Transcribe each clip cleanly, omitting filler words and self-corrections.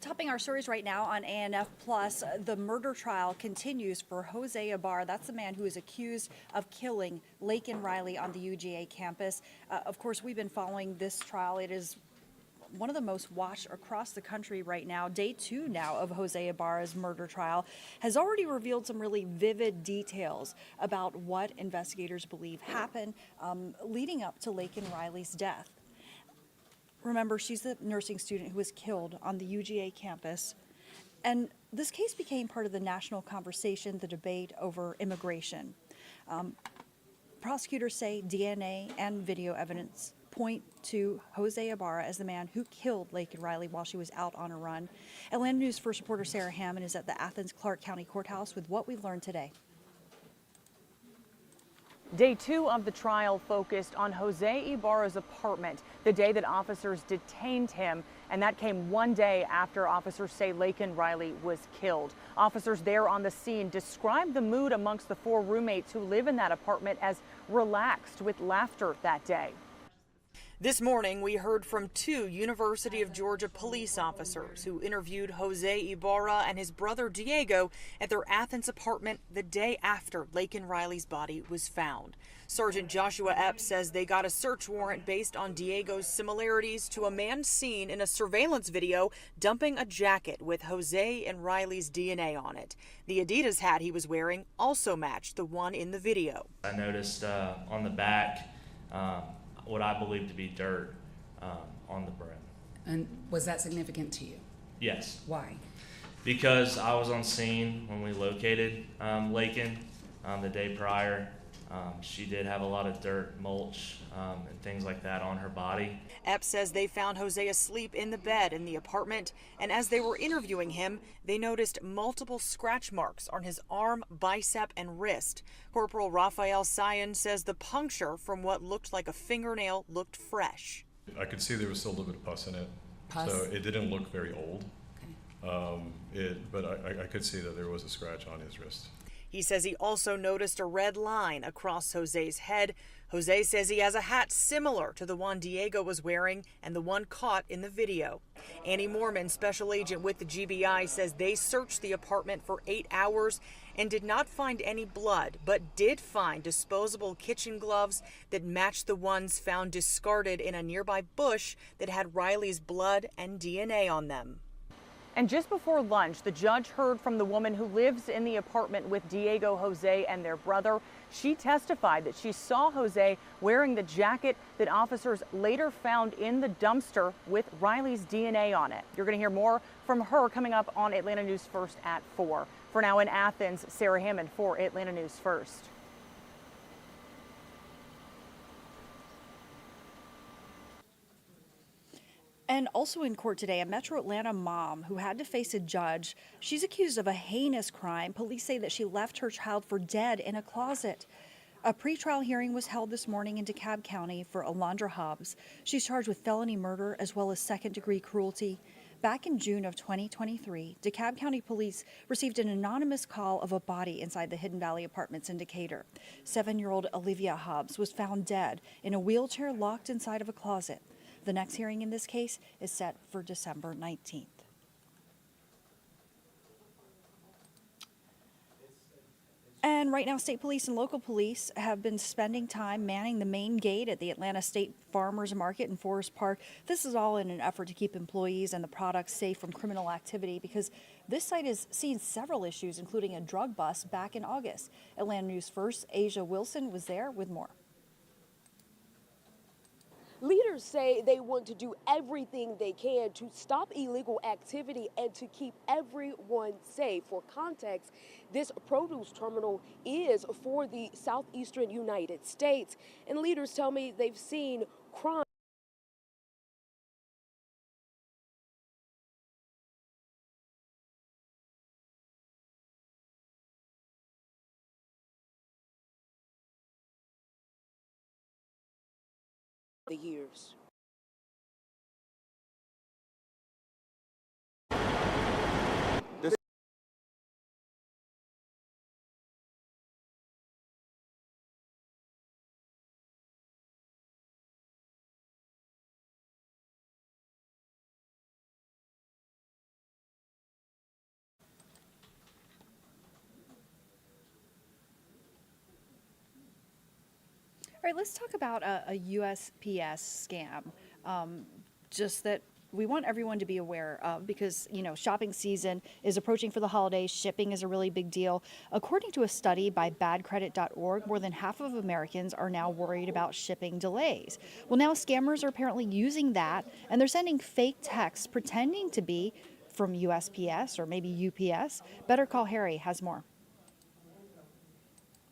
Topping our stories right now on ANF Plus, the murder trial continues for Jose Ibarra. That's the man who is accused of killing Laken Riley on the UGA campus. Of course, we've been following this trial. It is one of the most watched across the country right now. Day 2 now of Jose Ibarra's murder trial has already revealed some really vivid details about what investigators believe happened leading up to Laken Riley's death. Remember, she's the nursing student who was killed on the UGA campus. And this case became part of the national conversation, the debate over immigration. Prosecutors say DNA and video evidence point to Jose Ibarra as the man who killed Laken Riley while she was out on a run. Atlanta News First reporter Sarah Hammond is at the Athens Clark County Courthouse with what we've learned today. Day 2 of the trial focused on Jose Ibarra's apartment, the day that officers detained him, and that came one day after officers say Laken Riley was killed. Officers there on the scene described the mood amongst the 4 roommates who live in that apartment as relaxed with laughter that day. This morning, we heard from 2 University of Georgia police officers who interviewed Jose Ibarra and his brother Diego at their Athens apartment the day after Laken Riley's body was found. Sergeant Joshua Epps says they got a search warrant based on Diego's similarities to a man seen in a surveillance video dumping a jacket with Jose and Riley's DNA on it. The Adidas hat he was wearing also matched the one in the video. I noticed on the back what I believe to be dirt on the brim. And was that significant to you? Yes. Why? Because I was on scene when we located Laken the day prior. She did have a lot of dirt, mulch, and things like that on her body. Epps says they found Jose asleep in the bed in the apartment, and as they were interviewing him, they noticed multiple scratch marks on his arm, bicep, and wrist. Corporal Raphael Sion says the puncture from what looked like a fingernail looked fresh. I could see there was still a little bit of pus in it, Pus? so it didn't look very old. Okay. But I could see that there was a scratch on his wrist. He says he also noticed a red line across Jose's head. Jose says he has a hat similar to the one Diego was wearing and the one caught in the video. Annie Mormon, special agent with the GBI, says they searched the apartment for 8 hours and did not find any blood, but did find disposable kitchen gloves that matched the ones found discarded in a nearby bush that had Riley's blood and DNA on them. And just before lunch, the judge heard from the woman who lives in the apartment with Diego, Jose, and their brother. She testified that she saw Jose wearing the jacket that officers later found in the dumpster with Riley's DNA on it. You're going to hear more from her coming up on Atlanta News First at 4. For now in Athens, Sarah Hammond for Atlanta News First. And also in court today, a Metro Atlanta mom who had to face a judge. She's accused of a heinous crime. Police say that she left her child for dead in a closet. A pretrial hearing was held this morning in DeKalb County for Alondra Hobbs. She's charged with felony murder as well as second-degree cruelty. Back in June of 2023, DeKalb County Police received an anonymous call of a body inside the Hidden Valley Apartments in Decatur. 7-year-old Olivia Hobbs was found dead in a wheelchair locked inside of a closet. The next hearing in this case is set for December 19th. And right now, state police and local police have been spending time manning the main gate at the Atlanta State Farmers Market in Forest Park. This is all in an effort to keep employees and the products safe from criminal activity because this site has seen several issues, including a drug bust back in August. Atlanta News First, Asia Wilson was there with more. Leaders say they want to do everything they can to stop illegal activity and to keep everyone safe. For context, this produce terminal is for the southeastern United States, and leaders tell me they've seen crime the years. right, let's talk about a USPS scam. Just that we want everyone to be aware of because, shopping season is approaching for the holidays. Shipping is a really big deal. According to a study by badcredit.org, more than half of Americans are now worried about shipping delays. Well, now scammers are apparently using that, and they're sending fake texts pretending to be from USPS or maybe UPS. Better Call Harry has more.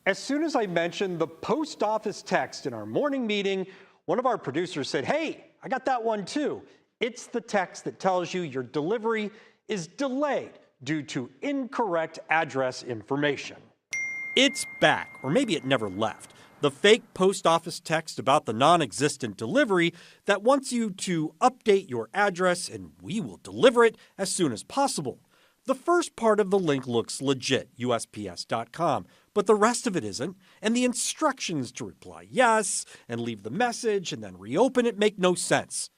As soon as I mentioned the post office text in our morning meeting, one of our producers said, "Hey, I got that one too." It's the text that tells you your delivery is delayed due to incorrect address information. It's back, or maybe it never left. The fake post office text about the non-existent delivery that wants you to update your address and we will deliver it as soon as possible. The first part of the link looks legit, USPS.com, but the rest of it isn't, and the instructions to reply yes and leave the message and then reopen it make no sense.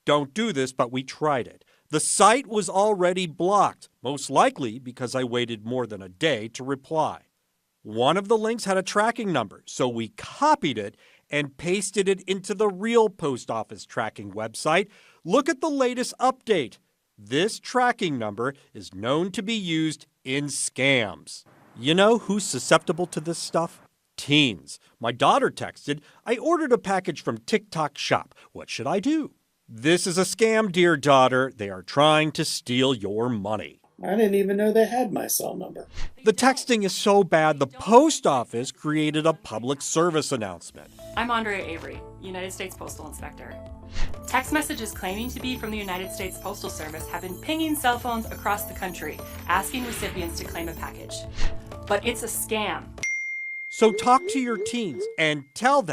Don't do this, but we tried it. The site was already blocked, most likely because I waited more than a day to reply. One of the links had a tracking number, so we copied it and pasted it into the real post office tracking website. Look at the latest update. This tracking number is known to be used in scams. You know who's susceptible to this stuff? Teens. My daughter texted, "I ordered a package from TikTok Shop. What should I do?" This is a scam, dear daughter. They are trying to steal your money. I didn't even know they had my cell number. The texting is so bad, the post office created a public service announcement. I'm Andrea Avery, United States Postal Inspector. Text messages claiming to be from the United States Postal Service have been pinging cell phones across the country, asking recipients to claim a package. But it's a scam. So talk to your teens and tell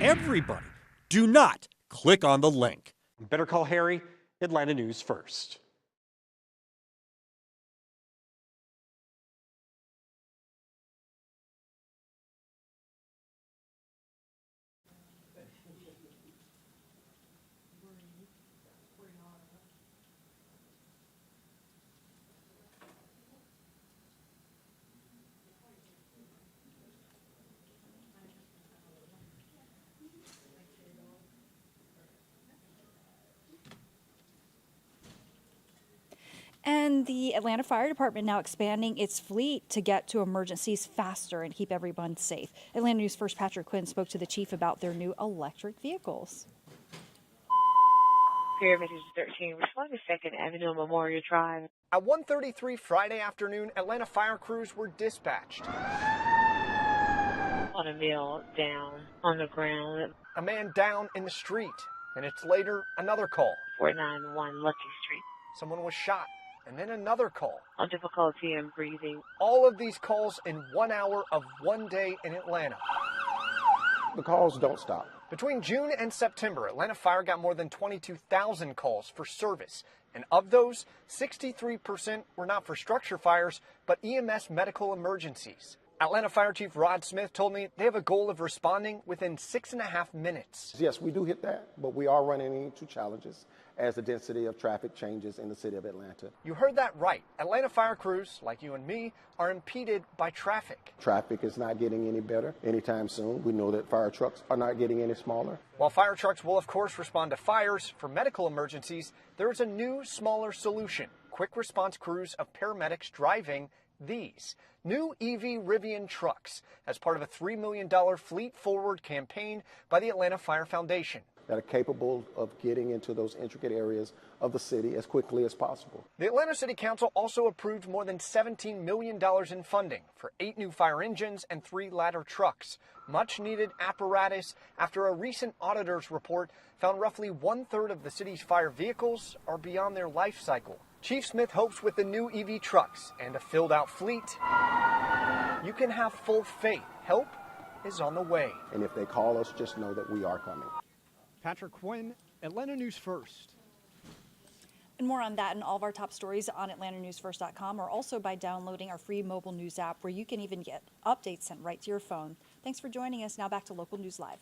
everybody, do not click on the link. Better Call Harry, Atlanta News First. And the Atlanta Fire Department now expanding its fleet to get to emergencies faster and keep everyone safe. Atlanta News First Patrick Quinn spoke to the chief about their new electric vehicles. Pyramid 13, respond to 2nd Avenue Memorial Drive. At 1:33 Friday afternoon, Atlanta fire crews were dispatched. On a mill down on the ground. A man down in the street. Minutes later, another call. 491 Lucky Street. Someone was shot. And then another call. On difficulty in breathing. All of these calls in 1 hour of one day in Atlanta. The calls don't stop. Between June and September, Atlanta Fire got more than 22,000 calls for service. And of those, 63% were not for structure fires, but EMS medical emergencies. Atlanta Fire Chief Rod Smith told me they have a goal of responding within 6.5 minutes. Yes, we do hit that, but we are running into challenges as the density of traffic changes in the city of Atlanta. You heard that right. Atlanta fire crews, like you and me, are impeded by traffic. Traffic is not getting any better anytime soon. We know that fire trucks are not getting any smaller. While fire trucks will, of course, respond to fires, for medical emergencies, there is a new, smaller solution. Quick response crews of paramedics driving these new EV Rivian trucks as part of a $3 million Fleet Forward campaign by the Atlanta Fire Foundation. That are capable of getting into those intricate areas of the city as quickly as possible. The Atlanta City Council also approved more than $17 million in funding for 8 new fire engines and 3 ladder trucks. Much needed apparatus after a recent auditor's report found roughly 1/3 of the city's fire vehicles are beyond their life cycle. Chief Smith hopes with the new EV trucks and a filled out fleet, you can have full faith. Help is on the way. And if they call us, just know that we are coming. Patrick Quinn, Atlanta News First. And more on that and all of our top stories on AtlantaNewsFirst.com or also by downloading our free mobile news app where you can even get updates sent right to your phone. Thanks for joining us. Now back to Local News Live.